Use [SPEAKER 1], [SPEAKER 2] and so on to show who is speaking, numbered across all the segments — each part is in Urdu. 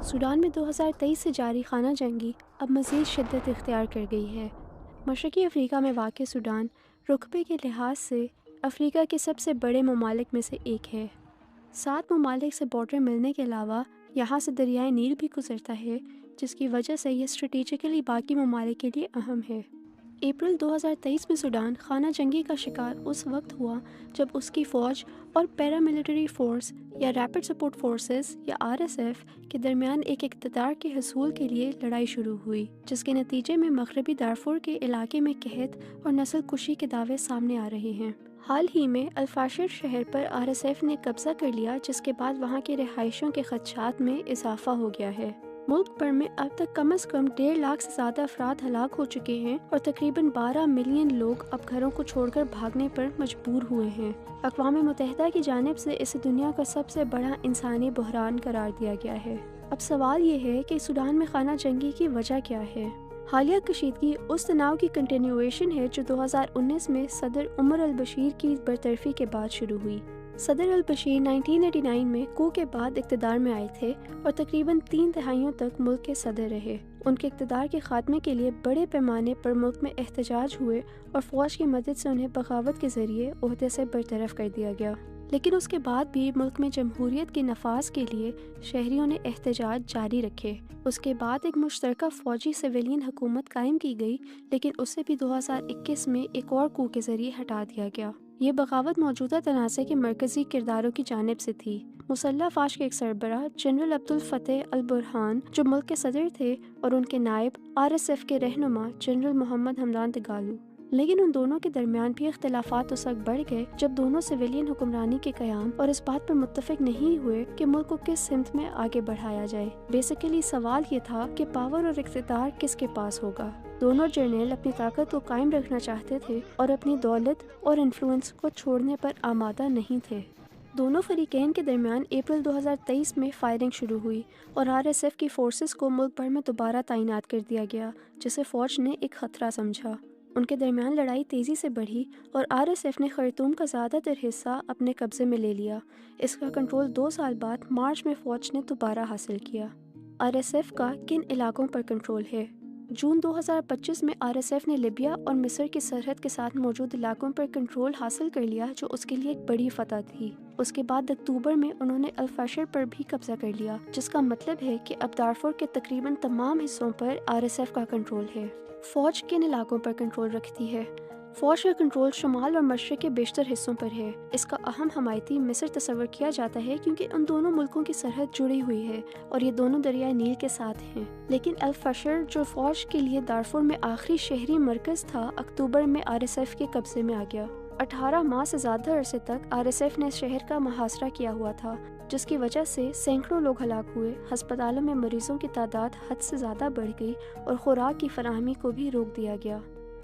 [SPEAKER 1] سوڈان میں 2023 سے جاری خانہ جنگی اب مزید شدت اختیار کر گئی ہے۔ مشرقی افریقہ میں واقع سوڈان رقبے کے لحاظ سے افریقہ کے سب سے بڑے ممالک میں سے ایک ہے۔ 7 ممالک سے بارڈر ملنے کے علاوہ یہاں سے دریائے نیل بھی گزرتا ہے، جس کی وجہ سے یہ اسٹریٹجیکلی باقی ممالک کے لیے اہم ہے۔ اپریل 2023 میں سوڈان خانہ جنگی کا شکار اس وقت ہوا جب اس کی فوج اور پیراملٹری فورس یا ریپڈ سپورٹ فورسز یا RSF کے درمیان ایک اقتدار کے حصول کے لیے لڑائی شروع ہوئی، جس کے نتیجے میں مغربی دارفور کے علاقے میں قحط اور نسل کشی کے دعوے سامنے آ رہے ہیں۔ حال ہی میں الفاشر شہر پر RSF نے قبضہ کر لیا، جس کے بعد وہاں کے رہائشیوں کے خدشات میں اضافہ ہو گیا ہے۔ ملک بھر میں اب تک کم از کم 1.5 لاکھ سے زیادہ افراد ہلاک ہو چکے ہیں اور تقریباً 12 ملین لوگ اب گھروں کو چھوڑ کر بھاگنے پر مجبور ہوئے ہیں۔ اقوام متحدہ کی جانب سے اسے دنیا کا سب سے بڑا انسانی بحران قرار دیا گیا ہے۔ اب سوال یہ ہے کہ سوڈان میں خانہ جنگی کی وجہ کیا ہے؟ حالیہ کشیدگی اس تناؤ کی کنٹینیویشن ہے جو 2019 میں صدر عمر البشیر کی برطرفی کے بعد شروع ہوئی۔ صدر البشیر 1989 میں کو کے بعد اقتدار میں آئے تھے اور تقریباً 3 دہائیوں تک ملک کے صدر رہے۔ ان کے اقتدار کے خاتمے کے لیے بڑے پیمانے پر ملک میں احتجاج ہوئے اور فوج کی مدد سے انہیں بغاوت کے ذریعے عہدے سے برطرف کر دیا گیا۔ لیکن اس کے بعد بھی ملک میں جمہوریت کے نفاذ کے لیے شہریوں نے احتجاج جاری رکھے۔ اس کے بعد ایک مشترکہ فوجی سویلین حکومت قائم کی گئی، لیکن اسے بھی 2021 میں ایک اور کو کے ذریعے ہٹا دیا گیا۔ یہ بغاوت موجودہ تنازع کے مرکزی کرداروں کی جانب سے تھی۔ مسلح افواج کے ایک سربراہ جنرل عبدالفتاح البرہان جو ملک کے صدر تھے اور ان کے نائب RSF کے رہنما جنرل محمد حمدان دگالو۔ لیکن ان دونوں کے درمیان بھی اختلافات اس وقت بڑھ گئے جب دونوں سویلین حکمرانی کے قیام اور اس بات پر متفق نہیں ہوئے کہ ملک کو کس سمت میں آگے بڑھایا جائے۔ بیسیکلی سوال یہ تھا کہ پاور اور اقتدار کس کے پاس ہوگا۔ دونوں جرنیل اپنی طاقت کو قائم رکھنا چاہتے تھے اور اپنی دولت اور انفلوئنس کو چھوڑنے پر آمادہ نہیں تھے۔ دونوں فریقین کے درمیان اپریل 2023 میں فائرنگ شروع ہوئی اور RSF کی فورسز کو ملک بھر میں دوبارہ تعینات کر دیا گیا، جسے فوج نے ایک خطرہ سمجھا۔ ان کے درمیان لڑائی تیزی سے بڑھی اور RSF نے خرطوم کا زیادہ تر حصہ اپنے قبضے میں لے لیا۔ اس کا کنٹرول 2 سال بعد مارچ میں فوج نے دوبارہ حاصل کیا۔ RSF کا کن علاقوں پر کنٹرول ہے؟ جون 2025 میں RSF نے لیبیا اور مصر کی سرحد کے ساتھ موجود علاقوں پر کنٹرول حاصل کر لیا، جو اس کے لیے ایک بڑی فتح تھی۔ اس کے بعد اکتوبر میں انہوں نے الفاشر پر بھی قبضہ کر لیا، جس کا مطلب ہے کہ اب دارفور کے تقریباً تمام حصوں پر RSF کا کنٹرول ہے۔ فوج کن علاقوں پر کنٹرول رکھتی ہے؟ فوج کا کنٹرول شمال اور مشرق کے بیشتر حصوں پر ہے۔ اس کا اہم حمایتی مصر تصور کیا جاتا ہے کیونکہ ان دونوں ملکوں کی سرحد جڑی ہوئی ہے اور یہ دونوں دریائے نیل کے ساتھ ہیں۔ لیکن الفاشر جو فوج کے لیے دارفور میں آخری شہری مرکز تھا، اکتوبر میں RSF کے قبضے میں آ گیا۔ 18 ماہ سے زیادہ عرصے تک RSF نے شہر کا محاصرہ کیا ہوا تھا، جس کی وجہ سے سینکڑوں لوگ ہلاک ہوئے، ہسپتالوں میں مریضوں کی تعداد حد سے زیادہ بڑھ گئی اور خوراک کی فراہمی کو بھی روک دیا گیا۔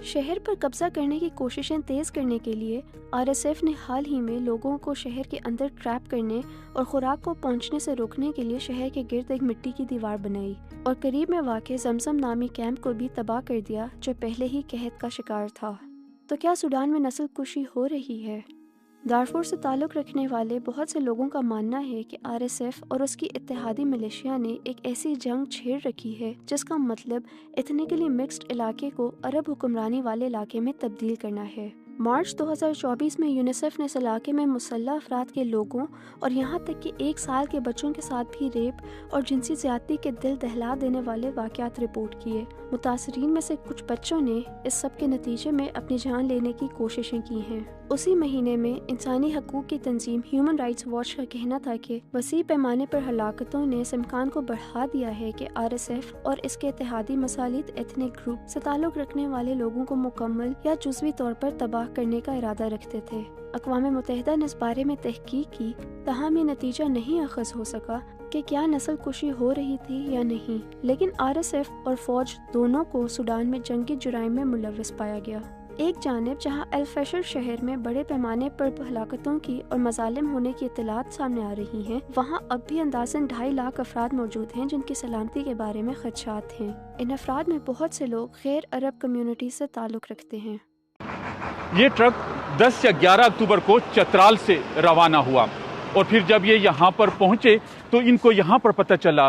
[SPEAKER 1] شہر پر قبضہ کرنے کی کوششیں تیز کرنے کے لیے RSF نے حال ہی میں لوگوں کو شہر کے اندر ٹریپ کرنے اور خوراک کو پہنچنے سے روکنے کے لیے شہر کے گرد ایک مٹی کی دیوار بنائی اور قریب میں واقع زمزم نامی کیمپ کو بھی تباہ کر دیا جو پہلے ہی قحط کا شکار تھا۔ تو کیا سوڈان میں نسل کشی ہو رہی ہے؟ دارفور سے تعلق رکھنے والے بہت سے لوگوں کا ماننا ہے کہ RSF اور اس کی اتحادی ملیشیا نے ایک ایسی جنگ چھیڑ رکھی ہے جس کا مطلب ایتھنیکلی مکسڈ علاقے کو عرب حکمرانی والے علاقے میں تبدیل کرنا ہے۔ مارچ 2024 میں یونیسیف نے اس علاقے میں مسلح افراد کے لوگوں اور یہاں تک کہ 1 سال کے بچوں کے ساتھ بھی ریپ اور جنسی زیادتی کے دل دہلا دینے والے واقعات رپورٹ کیے۔ متاثرین میں سے کچھ بچوں نے اس سب کے نتیجے میں اپنی جان لینے کی کوششیں کی ہیں۔ اسی مہینے میں انسانی حقوق کی تنظیم ہیومن رائٹس واچ کا کہنا تھا کہ وسیع پیمانے پر ہلاکتوں نے اس امکان کو بڑھا دیا ہے کہ RSF اور اس کے اتحادی مسالت ایتھنک گروپ سے تعلق رکھنے والے لوگوں کو مکمل یا جزوی طور پر تباہ کرنے کا ارادہ رکھتے تھے۔ اقوام متحدہ نے اس بارے میں تحقیق کی، تاہم یہ نتیجہ نہیں اخذ ہو سکا کہ کیا نسل کشی ہو رہی تھی یا نہیں، لیکن RSF اور فوج دونوں کو سوڈان میں جنگی جرائم میں ملوث پایا گیا۔ ایک جانب جہاں الفاشر شہر میں بڑے پیمانے پر ہلاکتوں کی اور مظالم ہونے کی اطلاعات سامنے آ رہی ہیں، وہاں اب بھی اندازاً 2.5 لاکھ افراد موجود ہیں جن کی سلامتی کے بارے میں خدشات ہیں۔ ان افراد میں بہت سے لوگ غیر عرب کمیونٹی سے تعلق رکھتے ہیں۔
[SPEAKER 2] یہ ٹرک 10 یا 11 اکتوبر کو چترال سے روانہ ہوا اور پھر جب یہ یہاں پر پہنچے تو ان کو یہاں پر پتہ چلا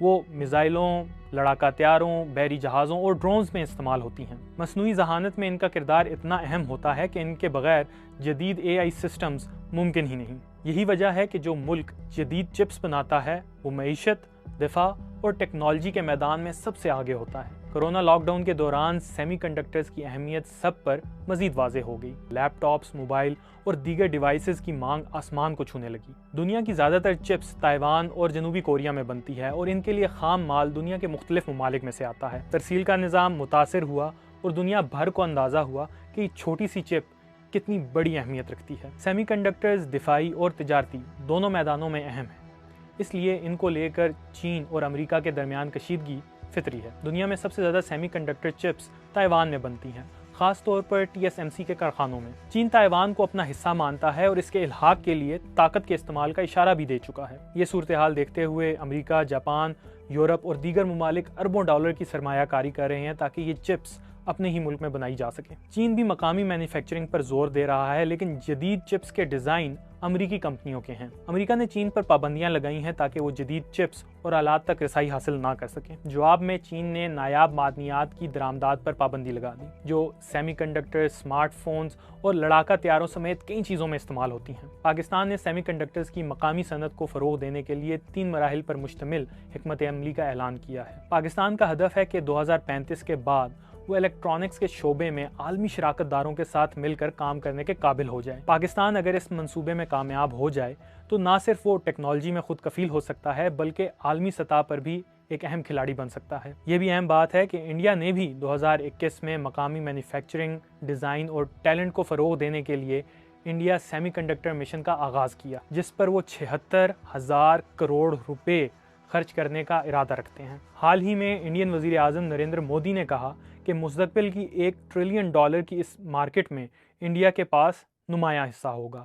[SPEAKER 3] وہ میزائلوں، لڑاکا طیاروں، بحری جہازوں اور ڈرونز میں استعمال ہوتی ہیں۔ مصنوعی ذہانت میں ان کا کردار اتنا اہم ہوتا ہے کہ ان کے بغیر جدید AI سسٹمز ممکن ہی نہیں۔ یہی وجہ ہے کہ جو ملک جدید چپس بناتا ہے وہ معیشت، دفاع اور ٹیکنالوجی کے میدان میں سب سے آگے ہوتا ہے۔ کرونا لاک ڈاؤن کے دوران سیمی کنڈکٹرز کی اہمیت سب پر مزید واضح ہو گئی۔ لیپ ٹاپس، موبائل اور دیگر ڈیوائسز کی مانگ آسمان کو چھونے لگی۔ دنیا کی زیادہ تر چپس تائیوان اور جنوبی کوریا میں بنتی ہے اور ان کے لیے خام مال دنیا کے مختلف ممالک میں سے آتا ہے۔ ترسیل کا نظام متاثر ہوا اور دنیا بھر کو اندازہ ہوا کہ یہ چھوٹی سی چپ کتنی بڑی اہمیت رکھتی ہے۔ سیمی کنڈکٹرز دفاعی اور تجارتی دونوں میدانوں میں اہم ہیں، اس لیے ان کو لے کر چین اور امریکہ کے درمیان کشیدگی فطری ہے۔ دنیا میں سب سے زیادہ سیمی کنڈکٹر چپس تائیوان میں بنتی ہیں، خاص طور پر TSMC کے کارخانوں میں۔ چین تائیوان کو اپنا حصہ مانتا ہے اور اس کے الحاق کے لیے طاقت کے استعمال کا اشارہ بھی دے چکا ہے۔ یہ صورتحال دیکھتے ہوئے امریکہ، جاپان، یورپ اور دیگر ممالک اربوں ڈالر کی سرمایہ کاری کر رہے ہیں تاکہ یہ چپس اپنے ہی ملک میں بنائی جا سکیں۔ چین بھی مقامی مینوفیکچرنگ پر زور دے رہا ہے، لیکن جدید چپس کے ڈیزائن امریکی کمپنیوں کے ہیں۔ امریکہ نے چین پر پابندیاں لگائی ہیں تاکہ وہ جدید چپس اور آلات تک رسائی حاصل نہ کر سکیں۔ جواب میں چین نے نایاب معدنیات کی درآمدات پر پابندی لگا دی، جو سیمی کنڈکٹر، اسمارٹ فونز اور لڑاکا طیاروں سمیت کئی چیزوں میں استعمال ہوتی ہیں۔ پاکستان نے سیمی کنڈکٹرز کی مقامی صنعت کو فروغ دینے کے لیے 3 مراحل پر مشتمل حکمت عملی کا اعلان کیا ہے۔ پاکستان کا ہدف ہے کہ 2035 کے بعد وہ الیکٹرانکس کے شعبے میں عالمی شراکت داروں کے ساتھ مل کر کام کرنے کے قابل ہو جائے۔ پاکستان اگر اس منصوبے میں کامیاب ہو جائے تو نہ صرف وہ ٹیکنالوجی میں خود کفیل ہو سکتا ہے بلکہ عالمی سطح پر بھی ایک اہم کھلاڑی بن سکتا ہے۔ یہ بھی اہم بات ہے کہ انڈیا نے بھی 2021 میں مقامی مینوفیکچرنگ، ڈیزائن اور ٹیلنٹ کو فروغ دینے کے لیے انڈیا سیمی کنڈکٹر مشن کا آغاز کیا، جس پر وہ 76,000 کروڑ روپے خرچ کرنے کا ارادہ رکھتے ہیں۔ حال ہی میں انڈین وزیر اعظم نریندر مودی نے کہا کہ مستقبل کی $1 ٹریلین کی اس مارکیٹ میں انڈیا کے پاس نمایاں حصہ ہوگا۔